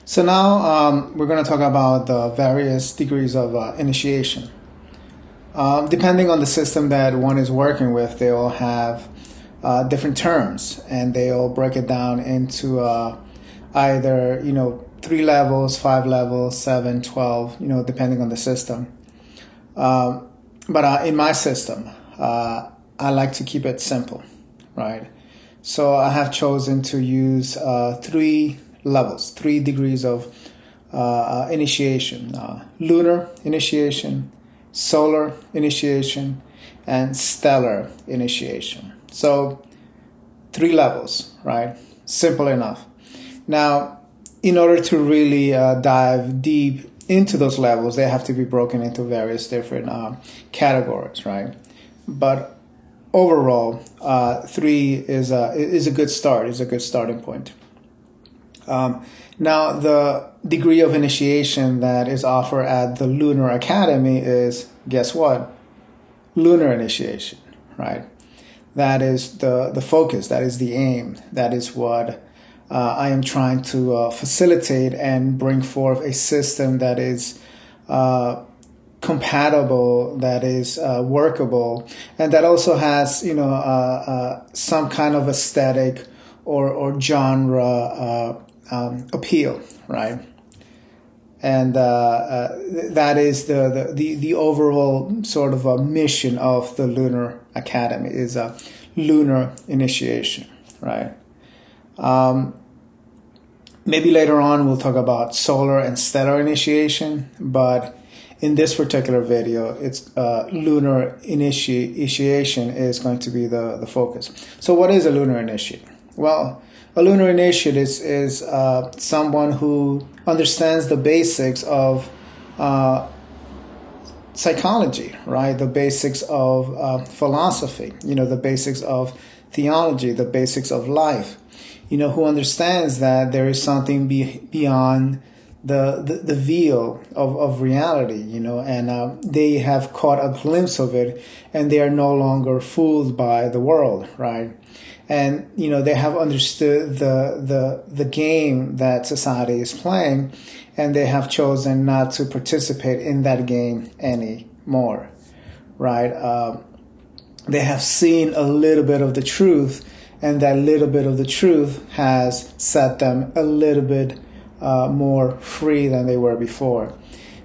So now we're going to talk about the various degrees of initiation. Depending on the system that one is working with, they all have different terms, and they all break it down into either 3 levels, 5 levels, 7, 12, depending on the system. But in my system, I like to keep it simple, right? So I have chosen to use 3 levels, 3 degrees of initiation: lunar initiation, solar initiation, and stellar initiation. So 3 levels, right? Simple enough. Now, in order to really dive deep into those levels, they have to be broken into various different categories, right? But overall, 3 is a good start. Is a good starting point. Now, the degree of initiation that is offered at the Lunar Academy is, guess what? Lunar initiation, right? That is the focus. That is the aim. That is what I am trying to facilitate and bring forth a system that is compatible, that is workable, and that also has some kind of aesthetic or genre appeal, right? And that is the overall sort of a mission of the Lunar Academy is a lunar initiation, right? Maybe later on we'll talk about solar and stellar initiation, but in this particular video, it's lunar initiation is going to be the focus. So what is a lunar initiate? Well, a lunar initiate is someone who understands the basics of psychology, right? The basics of philosophy, the basics of theology, the basics of life, who understands that there is something beyond the veil of reality, and they have caught a glimpse of it, and they are no longer fooled by the world, right? And they have understood the game that society is playing, and they have chosen not to participate in that game anymore, right? They have seen a little bit of the truth, and that little bit of the truth has set them a little bit more free than they were before,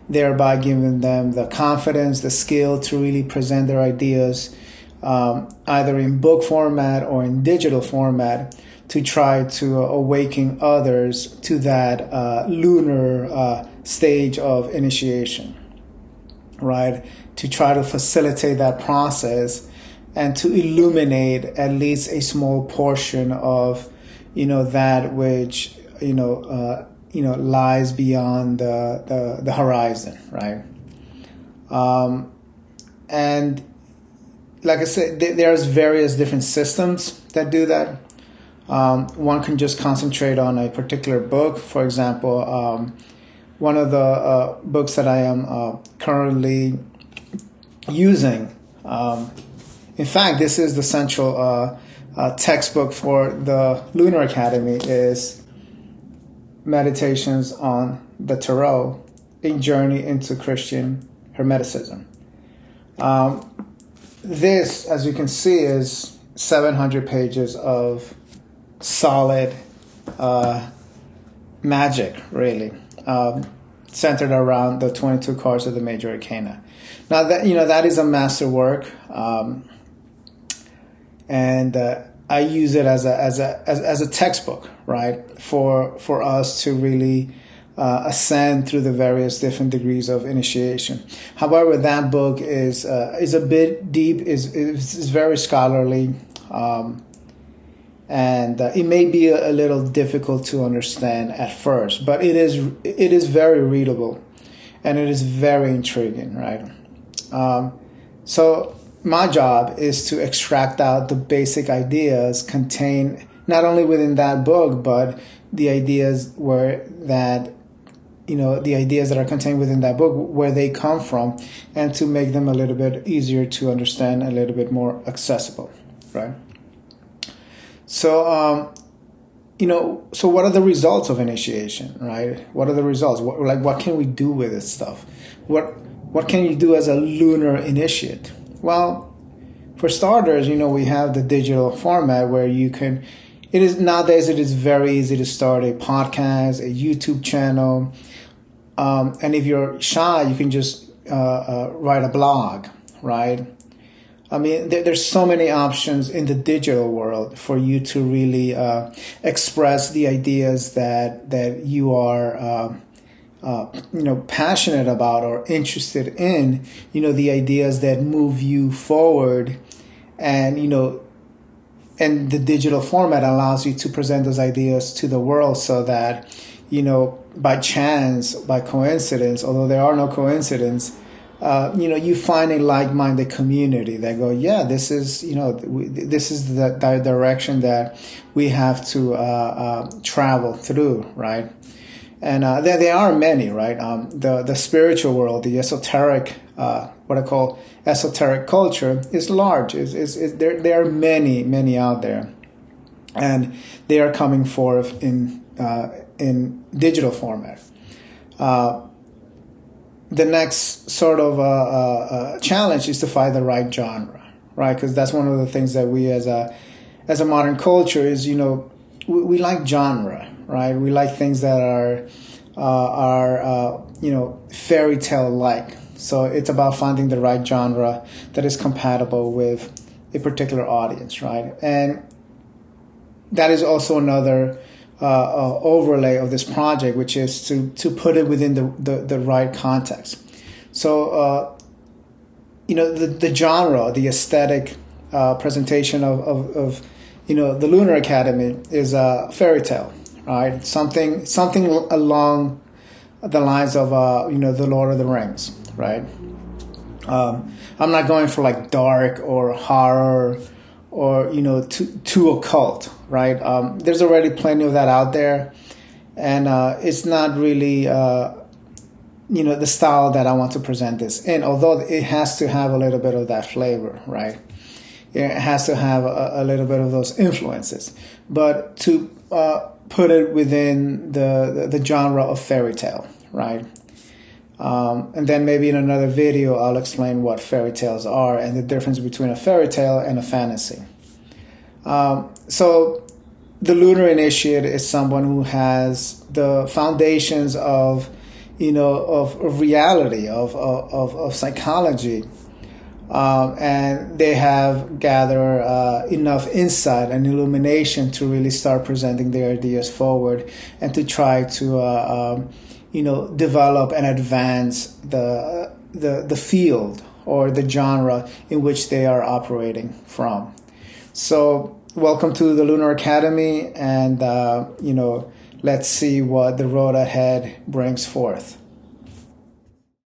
thereby giving them the confidence, the skill to really present their ideas either in book format or in digital format to try to awaken others to that lunar stage of initiation, right? To try to facilitate that process and to illuminate at least a small portion of that which lies beyond the horizon, right? And like I said, there's various different systems that do that. One can just concentrate on a particular book. For example, one of the books that I am currently using, in fact, this is the central textbook for the Lunar Academy, is Meditations on the Tarot, A Journey into Christian Hermeticism. This, as you can see, is 700 pages of solid magic, really, centered around the 22 cards of the major arcana. Now that is a master work, and I use it as a textbook, right, for us to really ascend through the various different degrees of initiation. However, that book is a bit deep, is very scholarly, and it may be a little difficult to understand at first, but it is very readable, and it is very intriguing, right? So my job is to extract out the basic ideas contained not only within that book, but the ideas the ideas that are contained within that book, where they come from, and to make them a little bit easier to understand, a little bit more accessible, right? So so what are the results of initiation, right? What are the results? What can we do with this stuff? What can you do as a lunar initiate? Well, for starters, we have the digital format where you can. Nowadays it is very easy to start a podcast, a YouTube channel, and if you're shy, you can just write a blog, right? I mean, there's so many options in the digital world for you to really express the ideas that you are, passionate about or interested in. The ideas that move you forward, and and the digital format allows you to present those ideas to the world, so that by chance, by coincidence, although there are no coincidences. You find a like-minded community that go, yeah, this is the direction that we have to travel through, right? And there are many, right? The spiritual world, the esoteric, what I call esoteric culture, is large. There are many out there, and they are coming forth in digital format. The next sort of challenge is to find the right genre, right? Because that's one of the things that we as a modern culture is, we like genre, right? We like things that are fairy tale like. So it's about finding the right genre that is compatible with a particular audience, right? And that is also another overlay of this project, which is to put it within the right context. So, the genre, the aesthetic presentation of the Lunar Academy is a fairy tale, right? Something along the lines of the Lord of the Rings, right? I'm not going for like dark or horror or too occult, right? There's already plenty of that out there, and it's not really the style that I want to present this in. Although it has to have a little bit of that flavor, right? It has to have a little bit of those influences, but to put it within the genre of fairy tale, right? And then maybe in another video, I'll explain what fairy tales are and the difference between a fairy tale and a fantasy. So the Lunar Initiate is someone who has the foundations of reality, of psychology, and they have gathered enough insight and illumination to really start presenting their ideas forward and to try to develop and advance the field or the genre in which they are operating from. So welcome to the Lunar Academy, and let's see what the road ahead brings forth.